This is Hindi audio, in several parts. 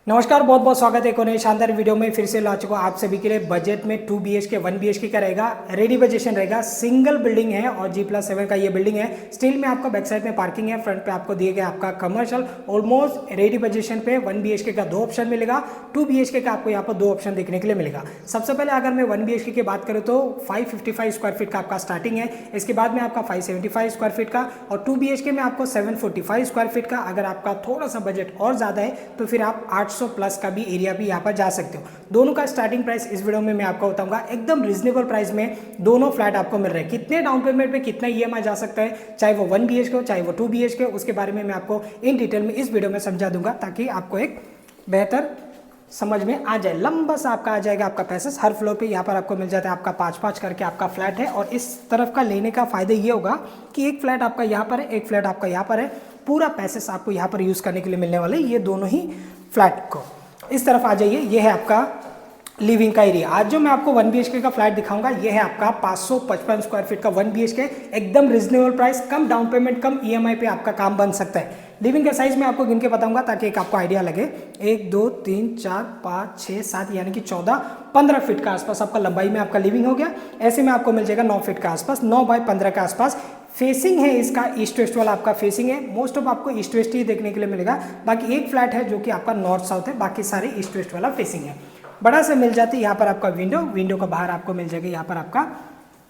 नमस्कार, बहुत बहुत स्वागत है एक और नई शानदार वीडियो में। फिर से ला चुका आप सभी के लिए बजट में 2 BHK 1 BHK का रहेगा। रेडी पोजीशन रहेगा, सिंगल बिल्डिंग है और G+7 का ये बिल्डिंग है। स्टील में आपका बैक साइड में पार्किंग है, फ्रंट पे आपको दिए गए आपका कमर्शियल। ऑलमोस्ट रेडी पोजीशन पे 1 BHK का 2 ऑप्शन मिलेगा, 2 BHK का आपको यहाँ पर 2 ऑप्शन देखने के लिए मिलेगा। सबसे पहले अगर मैं 1 BHK की बात करूँ तो 555 स्क्वायर फीट का आपका स्टार्टिंग है। इसके बाद में आपका 575 स्क्वायर फीट का और 2 BHK में आपको 745 स्क्वायर फीट का। अगर आपका थोड़ा सा बजट और ज़्यादा है तो फिर आप 800 प्लस का भी एरिया भी यहाँ पर जा सकते हो। दोनों का स्टार्टिंग प्राइस इस वीडियो में मैं आपको बताऊंगा। एकदम रीजनेबल प्राइस में दोनों फ्लैट आपको मिल रहे हैं। कितने डाउन पेमेंट पे कितना ईएमआई जा सकता है, चाहे वो 1 BHK हो चाहे वो 2 BHK हो, उसके बारे में मैं आपको इन डिटेल में इस वीडियो में समझा दूंगा ताकि आपको एक बेहतर समझ में आ जाए। लंबा सा आपका आ जाएगा आपका पैसेज। हर फ्लोर पे यहाँ पर आपको मिल जाता है आपका 5-5 करके आपका फ्लैट है। और इस तरफ का लेने का फायदा ये होगा कि एक फ्लैट आपका यहाँ पर है, एक फ्लैट आपका यहाँ पर है। पूरा पैसेज आपको यहाँ पर यूज़ करने के लिए मिलने वाले ये दोनों ही फ्लैट को। इस तरफ आ जाइए, ये है आपका लिविंग का एरिया। आज जो मैं आपको 1 BHK का फ्लैट दिखाऊंगा ये है आपका 555 स्क्वायर फीट का 1 BHK। एकदम रिजनेबल प्राइस, कम डाउन पेमेंट, कम ईएमआई पे आपका काम बन सकता है। लिविंग का साइज मैं आपको गिन के बताऊंगा ताकि एक आपको आइडिया लगे। 1 2 3 4 5 6 7 यानी कि 14-15 फीट का आसपास आपका लंबाई में आपका लिविंग हो गया। ऐसे में आपको मिल जाएगा 9 फीट का आसपास, 9 बाय 15 के आसपास। फेसिंग है इसका ईस्ट वेस्ट वाला आपका फेसिंग है। मोस्ट ऑफ आपको ईस्ट वेस्ट ही देखने के लिए मिलेगा। बाकी एक फ्लैट है जो कि आपका नॉर्थ साउथ है, बाकी सारे ईस्ट वेस्ट वाला फेसिंग है। बड़ा सा मिल जाती है यहाँ पर आपका विंडो। विंडो का बाहर आपको मिल जाएगा यहाँ पर आपका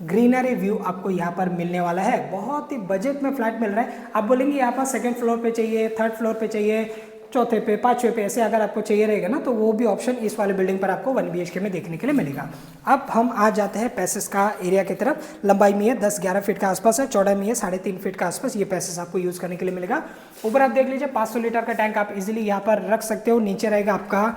ग्रीनरी व्यू आपको यहाँ पर मिलने वाला है। बहुत ही बजट में फ्लैट मिल रहा है। आप बोलेंगे यहाँ पर सेकंड फ्लोर पे चाहिए, थर्ड फ्लोर पे चाहिए, चौथे पे, पाँचवें पे, ऐसे अगर आपको चाहिए रहेगा ना तो वो भी ऑप्शन इस वाले बिल्डिंग पर आपको 1 BHK में देखने के लिए मिलेगा। अब हम आ जाते हैं पैसेज का एरिया की तरफ। लंबाई में है 10-11 फीट का आसपास है, चौड़ाई में है 3.5 फीट का आसपास। ये पैसेज आपको यूज़ करने के लिए मिलेगा। ऊपर आप देख लीजिए 500 लीटर का टैंक आप इजीली यहाँ पर रख सकते हो। नीचे रहेगा आपका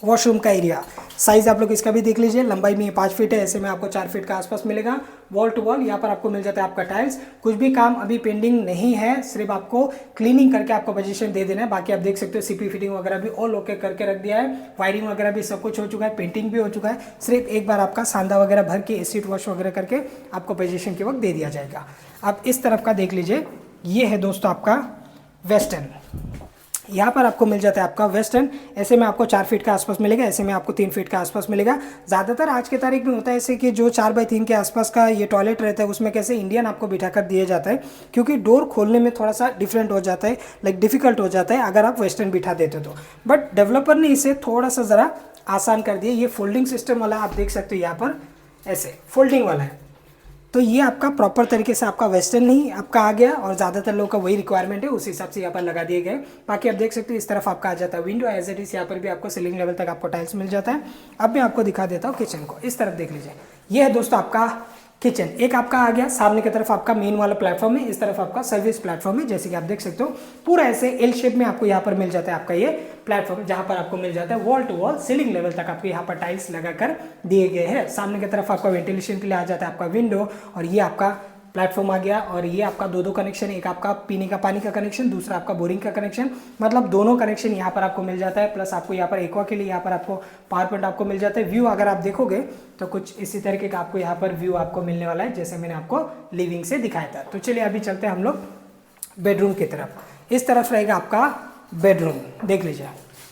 वॉशरूम का एरिया। साइज आप लोग इसका भी देख लीजिए। लंबाई में 5 फीट है, ऐसे में आपको 4 फीट का आसपास मिलेगा। वॉल टू वॉल यहाँ पर आपको मिल जाता है आपका टाइल्स। कुछ भी काम अभी पेंडिंग नहीं है, सिर्फ आपको क्लीनिंग करके आपको पोजीशन दे देना है। बाकी आप देख सकते हो सीपी फिटिंग वगैरह भी ऑल ओके करके रख दिया है। वायरिंग वगैरह भी सब कुछ हो चुका है, पेंटिंग भी हो चुका है। सिर्फ एक बार आपका सांदा वगैरह भर के एसिड वॉश वगैरह करके आपको पोजीशन के वक्त दे दिया जाएगा। आप इस तरफ का देख लीजिए, ये है दोस्तों आपका वेस्टर्न। यहाँ पर आपको मिल जाता है आपका वेस्टर्न। ऐसे में आपको 4 फीट का आसपास मिलेगा, ऐसे में आपको 3 फीट का आसपास मिलेगा। ज़्यादातर आज के तारीख में होता है ऐसे कि जो 4x3 के आसपास का ये टॉयलेट रहता है उसमें कैसे इंडियन आपको बिठा कर दिया जाता है, क्योंकि डोर खोलने में थोड़ा सा डिफरेंट हो जाता है, लाइक डिफिकल्ट हो जाता है अगर आप वेस्टर्न बिठा देते तो। बट डेवलपर ने इसे थोड़ा सा ज़रा आसान कर दिया। ये फोल्डिंग सिस्टम वाला आप देख सकते हो, यहाँ पर ऐसे फोल्डिंग वाला है। तो ये आपका प्रॉपर तरीके से आपका वेस्टर्न नहीं आपका आ गया और ज़्यादातर लोगों का वही रिक्वायरमेंट है, उस हिसाब से यहाँ पर लगा दिए गए। बाकी आप देख सकते हो इस तरफ आपका आ जाता है विंडो एज इट इज़। यहाँ पर भी आपको सीलिंग लेवल तक आपको टाइल्स मिल जाता है। अब मैं आपको दिखा देता हूँ किचन को। इस तरफ देख लीजिए, ये है दोस्तों आपका किचन। एक आपका आ गया सामने की तरफ आपका मेन वाला प्लेटफॉर्म है, इस तरफ आपका सर्विस प्लेटफॉर्म है। जैसे कि आप देख सकते हो पूरा ऐसे एल शेप में आपको यहाँ पर मिल जाता है आपका ये प्लेटफॉर्म, जहाँ पर आपको मिल जाता है wall to wall ceiling level तक आपको यहाँ पर टाइल्स लगाकर दिए गए हैं। सामने की तरफ आपका वेंटिलेशन के लिए आ जाता है आपका विंडो और ये आपका प्लेटफॉर्म आ गया। और ये आपका दो कनेक्शन, एक आपका पीने का पानी का कनेक्शन, दूसरा आपका बोरिंग का कनेक्शन, मतलब दोनों कनेक्शन यहाँ पर आपको मिल जाता है। प्लस आपको यहाँ पर एक्वा के लिए यहाँ पर आपको पावर पॉइंट आपको मिल जाता है। व्यू अगर आप देखोगे तो कुछ इसी तरीके का आपको यहाँ पर व्यू आपको मिलने वाला है जैसे मैंने आपको लिविंग से दिखाया था। तो चलिए अभी चलते हैं हम लोग बेडरूम की तरफ। इस तरफ रहेगा आपका बेडरूम, देख लीजिए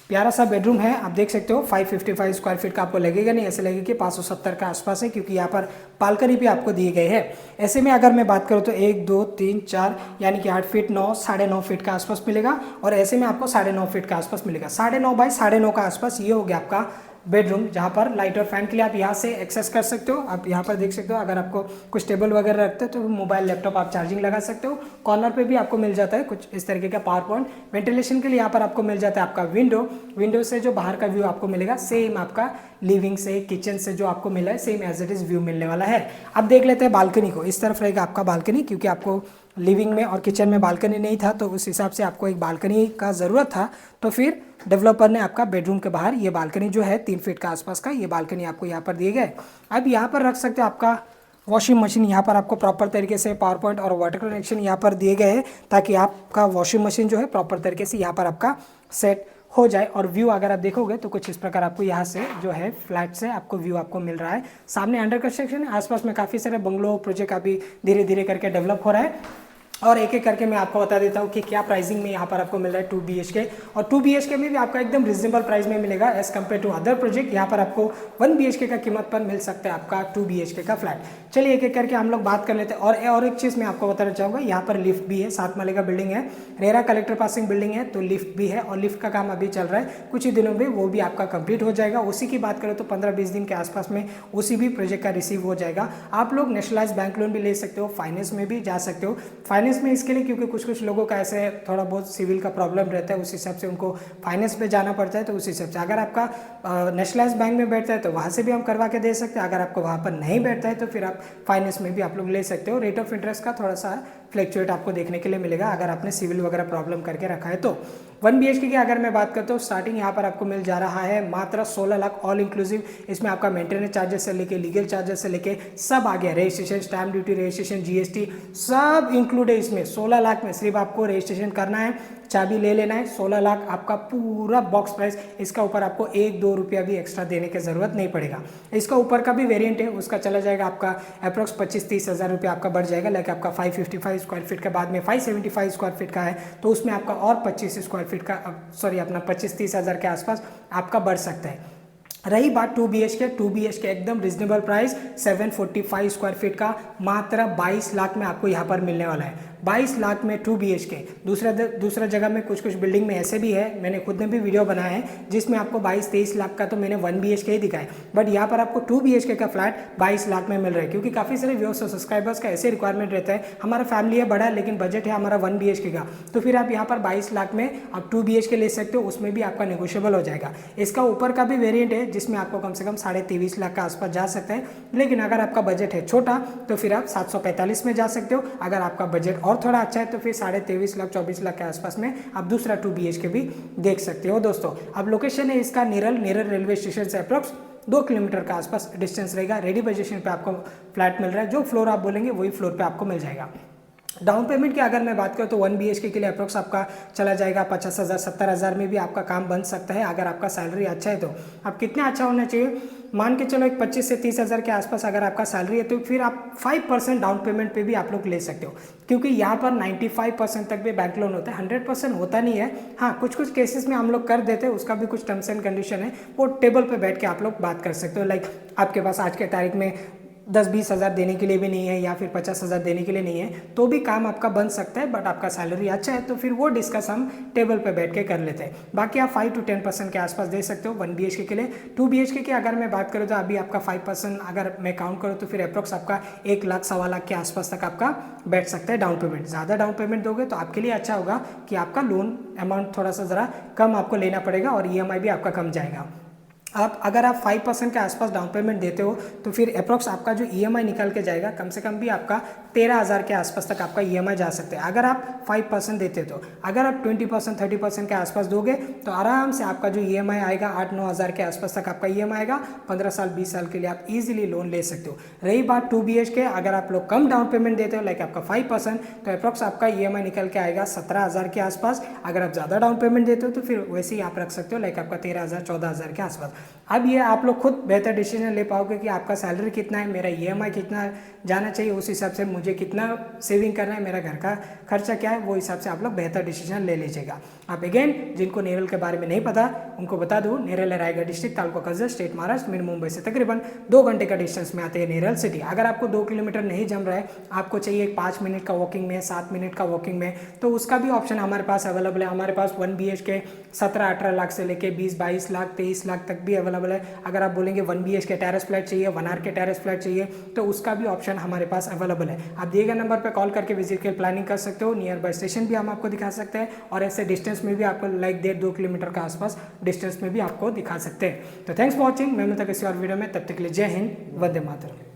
प्यारा सा बेडरूम है। आप देख सकते हो 555 स्क्वायर फीट का आपको लगेगा नहीं, ऐसे लगेगा कि 570 का आसपास है, क्योंकि यहाँ पर बालकनी भी आपको दिए गए हैं। ऐसे में अगर मैं बात करूँ तो 1 2 3 4 यानी कि 8 फीट 9 9.5 फीट का आसपास मिलेगा। और ऐसे में आपको 9.5 फीट का आसपास मिलेगा। 9.5 बाय 9.5 का आसपास ये हो गया आपका बेडरूम, जहाँ पर लाइट और फैन के लिए आप यहाँ से एक्सेस कर सकते हो। आप यहाँ पर देख सकते हो अगर आपको कुछ टेबल वगैरह रखते हो तो मोबाइल लैपटॉप आप चार्जिंग लगा सकते हो। कॉर्नर पे भी आपको मिल जाता है कुछ इस तरीके का पावर पॉइंट। वेंटिलेशन के लिए यहाँ पर आपको मिल जाता है आपका विंडो। विंडो से जो बाहर का व्यू आपको मिलेगा सेम आपका लिविंग से किचन से जो आपको मिला है same as it is view मिलने वाला है। अब देख लेते हैं बालकनी को। इस तरफ रहेगा आपका बालकनी, क्योंकि आपको लिविंग में और किचन में बालकनी नहीं था तो उस हिसाब से आपको एक बालकनी का ज़रूरत था। तो फिर डेवलपर ने आपका बेडरूम के बाहर ये बालकनी जो है 3 फीट का आसपास का ये बालकनी आपको यहाँ पर दिए गए। अब यहाँ पर रख सकते हो आपका वॉशिंग मशीन। यहाँ पर आपको प्रॉपर तरीके से पावर पॉइंट और वाटर कनेक्शन यहाँ पर दिए गए हैं ताकि आपका वॉशिंग मशीन जो है प्रॉपर तरीके से यहाँ पर आपका सेट हो जाए। और व्यू अगर आप देखोगे तो कुछ इस प्रकार आपको यहाँ से जो है फ्लैट से आपको व्यू आपको मिल रहा है। सामने अंडर कंस्ट्रक्शन है, आसपास में काफ़ी सारे बंगलो प्रोजेक्ट अभी धीरे धीरे करके डेवलप हो रहा है। और एक एक करके मैं आपको बता देता हूँ कि क्या प्राइसिंग में यहाँ पर आपको मिल रहा है 2 BHK। और 2 BHK में भी आपका एकदम रिजनेबल प्राइस में मिलेगा as compare to other project. यहाँ पर आपको 1 BHK का कीमत पर मिल सकता है आपका 2 BHK का फ्लैट। चलिए एक एक करके हम लोग बात कर लेते हैं। और एक चीज़ मैं आपको बताना चाहूँगा, यहाँ पर लिफ्ट भी है, 7 माले का बिल्डिंग है, रेरा कलेक्टर पासिंग बिल्डिंग है, तो लिफ्ट भी है और लिफ्ट का काम अभी चल रहा है, कुछ ही दिनों में वो भी आपका कंप्लीट हो जाएगा। उसी की बात करें तो 15-20 दिन के आसपास में उसी भी प्रोजेक्ट का रिसीव हो जाएगा। आप लोग नेशनलाइज बैंक लोन भी ले सकते हो, फाइनेंस में भी जा सकते हो। फाइनेंस में इसके लिए क्योंकि कुछ लोगों का ऐसे थोड़ा बहुत सिविल का प्रॉब्लम रहता है, उस हिसाब से उनको फाइनेंस पे जाना पड़ता है। तो उस हिसाब से अगर आपका नेशनलाइज बैंक में बैठता है तो वहाँ से भी हम करवा के दे सकते हैं। अगर आपको वहाँ पर नहीं बैठता है तो फिर आप फाइनेंस में भी आप लोग ले सकते हो। रेट ऑफ इंटरेस्ट का थोड़ा सा फ्लैक्चुएट आपको देखने के लिए मिलेगा अगर आपने सिविल वगैरह प्रॉब्लम करके रखा है तो। 1 BHK की अगर मैं बात करता हूँ, स्टार्टिंग यहाँ पर आपको मिल जा रहा है मात्र 16 लाख ऑल इंक्लूसिव। इसमें आपका मेंटेनेंस चार्जेस से लेके लीगल चार्जेस से लेके सब आ गया, registration, stamp duty, registration, GST सब इंक्लूड है इसमें। 16 लाख में सिर्फ आपको रजिस्ट्रेशन करना है, चाबी ले लेना है, 16 लाख आपका पूरा बॉक्स प्राइस। इसका ऊपर आपको 1-2 रुपया भी एक्स्ट्रा देने की जरूरत नहीं पड़ेगा। इसका ऊपर का भी वेरिएंट है, उसका चला जाएगा आपका अप्रॉक्स 25-30 हज़ार रुपया आपका बढ़ जाएगा। लाइक आपका 555 स्क्वायर फीट के बाद में 575 स्क्वायर फीट का है तो उसमें आपका और 25 स्क्वायर फीट का अपना 25-30 हज़ार के आसपास आपका बढ़ सकता है। रही बात 2 BHK एकदम रिजनेबल प्राइस 745 स्क्वायर फीट का मात्र 22 लाख में आपको यहाँ पर मिलने वाला है। 22 लाख में 2 BHK। दूसरा जगह में कुछ बिल्डिंग में ऐसे भी है, मैंने खुद ने भी वीडियो बनाया है जिसमें आपको 22-23 लाख का तो मैंने 1 BHK ही दिखाया, बट यहाँ पर आपको 2 BHK का फ्लैट 22 लाख में मिल रहा है। क्योंकि काफ़ी सारे व्यूअर्स और सब्सक्राइबर्स का ऐसे रिक्वायरमेंट रहता है, हमारा फैमिली है बड़ा लेकिन बजट है हमारा 1 BHK का, तो फिर आप यहाँ पर 22 लाख में आप 2 BHK ले सकते हो, उसमें भी आपका नेगोशिएबल हो जाएगा। इसका ऊपर का भी वेरिएंट है जिसमें आपको कम से कम 23.5 लाख का आसपास जा सकता है, लेकिन अगर आपका बजट है छोटा तो फिर आप 745 में जा सकते हो। अगर आपका बजट और थोड़ा अच्छा है तो फिर 23.5 लाख 24 लाख के आसपास में आप दूसरा 2 BHK भी देख सकते हो दोस्तों। अब लोकेशन है इसका निरल रेलवे स्टेशन से अप्रॉक्स 2 किलोमीटर का आसपास डिस्टेंस रहेगा। रेडी पोजीशन पे आपको फ्लैट मिल रहा है, जो फ्लोर आप बोलेंगे वही फ्लोर पे आपको मिल जाएगा। डाउन पेमेंट की अगर मैं बात करूँ तो 1 BHK के लिए अप्रोक्स आपका चला जाएगा 50,000 70,000 में भी आपका काम बन सकता है अगर आपका सैलरी अच्छा है तो। अब कितना अच्छा होना चाहिए, मान के चलो एक 25 से 30 हज़ार के आसपास अगर आपका सैलरी है तो फिर आप 5% डाउन पेमेंट पे भी आप लोग ले सकते हो। क्योंकि यहाँ पर 95% तक भी बैंक लोन होता है, 100% होता नहीं है। हाँ, कुछ केसेस में हम लोग कर देते हैं, उसका भी कुछ टर्म्स एंड कंडीशन है, वो टेबल पे बैठ के आप लोग बात कर सकते हो। लाइक आपके पास आज के तारीख में 10-20 हज़ार देने के लिए भी नहीं है या फिर 50 हज़ार देने के लिए नहीं है तो भी काम आपका बन सकता है, बट आपका सैलरी अच्छा है तो फिर वो डिस्कस हम टेबल पे बैठ के कर लेते हैं। बाकी आप 5 to 10% के आसपास दे सकते हो 1 BHK के लिए। 2 BHK की अगर मैं बात करूँ तो अभी आपका 5% अगर मैं काउंट करूँ तो फिर अप्रोक्स आपका 1 लाख 1.25 लाख के आसपास तक आपका बैठ सकता है डाउन पेमेंट। ज़्यादा डाउन पेमेंट दोगे तो आपके लिए अच्छा होगा कि आपका लोन अमाउंट थोड़ा सा ज़रा कम आपको लेना पड़ेगा और EMI भी आपका कम जाएगा। आप अगर आप 5% के आसपास डाउन पेमेंट देते हो तो फिर अप्रोक्स आपका जो EMI निकल के जाएगा कम से कम भी आपका 13,000 के आसपास तक आपका EMI जा सकते हैं अगर आप 5% देते तो। अगर आप 20% 30% के आसपास दोगे तो आराम से आपका जो EMI आएगा 8-9 हज़ार के आसपास तक आपका EMI आएगा। 15 साल 20 साल के लिए आप इजीली लोन ले सकते हो। रही बात 2 BHK, अगर आप लोग कम डाउन पेमेंट देते हो लाइक आपका 5% तो अप्रोक्स आपका EMI निकल के आएगा 17,000 के आसपास। अगर आप ज़्यादा डाउन पेमेंट देते हो तो फिर वैसे ही आप रख सकते हो लाइक आपका 13,000 14,000 के आसपास। अब ये आप लोग खुद बेहतर डिसीजन ले पाओगे कि आपका सैलरी कितना है, मेरा EMI कितना जाना चाहिए, उस हिसाब से मुझे कितना सेविंग करना है, मेरा घर का खर्चा क्या है, वो हिसाब से आप लोग बेहतर डिसीजन ले लीजिएगा। आप अगेन जिनको नेरल के बारे में नहीं पता उनको बता दूँ, नेरल है रायगढ़ डिस्ट्रिक्ट, तालुका कर्जत, स्टेट महाराष्ट्र। मेरे मुंबई से तकरीबन 2 घंटे का डिस्टेंस में आते हैं नेरल सिटी। अगर आपको 2 किलोमीटर नहीं जम रहा है, आपको चाहिए 5 मिनट का वॉकिंग में, 7 मिनट का वॉकिंग में, तो उसका भी ऑप्शन हमारे पास अवेलेबल है। हमारे पास 1 BHK 17-18 लाख से लेके 20-22 लाख 23 लाख तक भी अवेलेबल है। अगर आप बोलेंगे 1 BHK टेरेस फ्लैट चाहिए, 1 RK टेरेस फ्लैट चाहिए तो उसका भी ऑप्शन हमारे पास अवेलेबल है। आप दिए गए नंबर पर कॉल करके विजिट के प्लानिंग कर सकते हो। नियर बाय स्टेशन भी हम आपको दिखा सकते हैं और ऐसे डिस्टेंस में भी आपको लाइक 1.5-2 किलोमीटर के आसपास डिस्टेंस में भी आपको दिखा सकते हैं। तो थैंक्स फॉर वॉचिंग। मैं मिलता हूं किसी और वीडियो में, तब तक के लिए जय हिंद, वंदे मातरम।